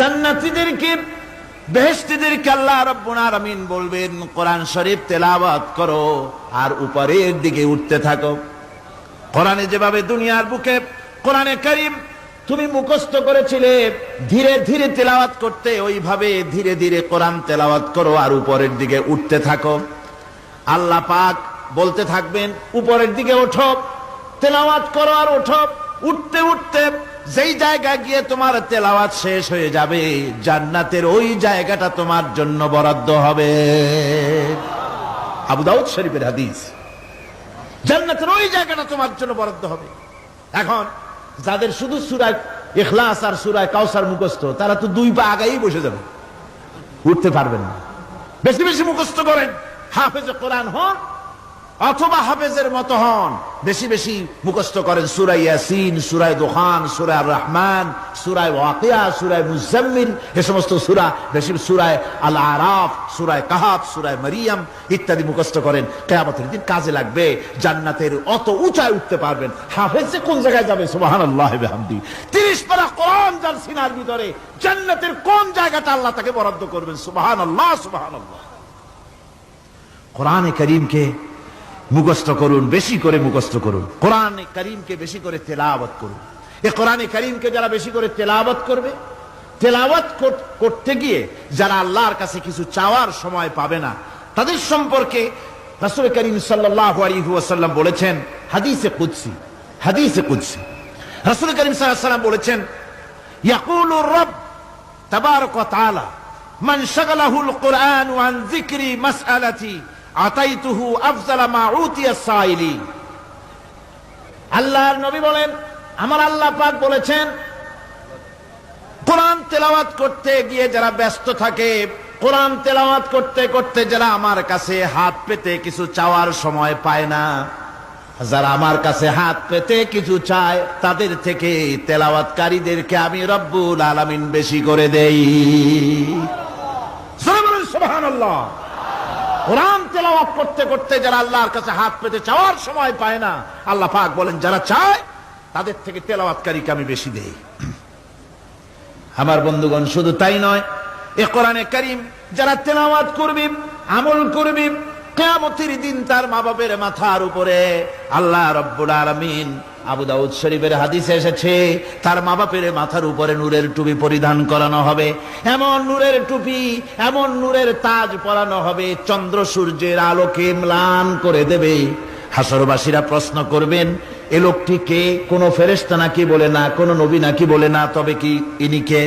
জান্নাতীদেরকে, বেহেশতীদেরকে আল্লাহ রাব্বুল আলামিন বলবেন কোরআন শরীফ তেলাওয়াত করো আর উপরের দিকে উঠতে থাকো। কোরআনে যেভাবে দুনিয়ার বুকে কোরআনে কারীম তুমি মুখস্থ করেছিলে, ধীরে ধীরে তেলাওয়াত করতে, ওইভাবে ধীরে ধীরে কোরআন তেলাওয়াত করো আর উপরের দিকে উঠতে থাকো। আল্লাহ পাক বলতে থাকবেন উপরের দিকে ওঠো, তেলাওয়াত করো আর ওঠো। উঠতে উঠতে যেই জায়গায় গিয়ে তোমার তেলাওয়াত শেষ হয়ে যাবে, জান্নাতের ওই জায়গাটা তোমার জন্য বরাদ্দ হবে। আবু দাউদ শরীফের হাদিস। জান্নাতের ওই জায়গাটা তোমার জন্য বরাদ্দ হবে। এখন যাদের শুধু সূরা ইখলাস আর সূরা কাউসার মুখস্থ, তারা তো দুই পা আগাই বসে যাবে, উঠতে পারবেন না। বেশি বেশি মুখস্থ করেন, হাফেজে কোরআন হন অথবা হাফেজের মতো হন। বেশি বেশি মুখস্থ করেন সূরা ইয়াসিন, সূরা দুখান, সূরা আর রহমান, সূরা ওয়াকিয়া, সূরা মুজাম্মিল, এই সমস্ত সূরা, বেশি সূরা আল আরাফ, সূরা কাহাফ, সূরা মারিয়াম ইত্যাদি মুখস্থ করেন। কিয়ামতের দিন কাজে লাগবে। জান্নাতের অত উঁচায় উঠতে পারবেন। হাফেজে কোন জায়গায় যাবে? সুবহানাল্লাহি ওয়া বিহামদি। 30 পারা কোরআন যার সিনার ভিতরে, জান্নাতের কোন জায়গাটা আল্লাহ তাকে বরাদ্দ করবেন? সুবহানাল্লাহ, সুবহানাল্লাহ। কোরআনে কারীমকে মুখস্থ করুন, বেশি করে মুখস্থ করুন। কোরআনে কারীমকে বেশি করে তেলাওয়াত করুন। এই কোরআনে কারীমকে যারা বেশি করে তেলাওয়াত করবে, তেলাওয়াত করতে গিয়ে যারা আল্লাহর কাছে কিছু চাওয়ার সময় পাবে না, তাদের সম্পর্কে রাসূল করিম সাল্লাল্লাহু আলাইহি ওয়াসাল্লাম বলেছেন হাদিসে কুদসি। হাদিসে কুদসি রাসূল করিম সাল্লাল্লাহু আলাইহি ওয়াসাল্লাম বলেছেন, ইয়াকুলু রাব তাবারাক ওয়া তাআলা মান শাগালাহুল কুরআনু আন যিকরি মাসআলাতি আতাইতুহু আফজালা মা উতিয়া সাইলিন। আল্লাহর নবী বলেন, আমার আল্লাহ পাক বলেছেন, কোরআন তেলাওয়াত করতে গিয়ে যারা ব্যস্ত থাকে, কোরআন তেলাওয়াত করতে করতে যারা আমার কাছে হাত পেতে কিছু চাওয়ার সময় পায় না, যারা আমার কাছে হাত পেতে কিছু চায়, তাদের থেকে তেলাওয়াতকারীদেরকে আমি রব্বুল আলামিন বেশি করে দেই। সুবহানাল্লাহ। কোরআন তেলাওয়াত করতে করতে যারা আল্লাহর কাছে হাত পেতে চাওয়ার সময় পায় না, আল্লাহ পাক বলেন যারা চায় তাদের থেকে তেলাওয়াতকারীকে আমি বেশি দেই। আমার বন্ধুগণ, শুধু তাই নয়, এই কোরআনে কারীম যারা তেলাওয়াত করবে, আমল করবে, কিয়ামতের দিন তার মা বাবার মাথার উপরে আল্লাহ রাব্বুল আলামিন, আবু দাউদ শরীফের হাদিসে এসেছে, তার মা বাপের মাথার উপরে নূরের টুপি পরিধান করানো হবে। এমন নূরের টুপি, এমন নূরের তাজ পরানো হবে, চন্দ্র সূর্যের আলোকে ম্লান করে দেবে। হাসরবাসীরা প্রশ্ন করবেন, এ লোকটি কে? কোন ফেরেশতা নাকি বলে না, কোন নবী নাকি বলে না, তবে কি ইনি কে?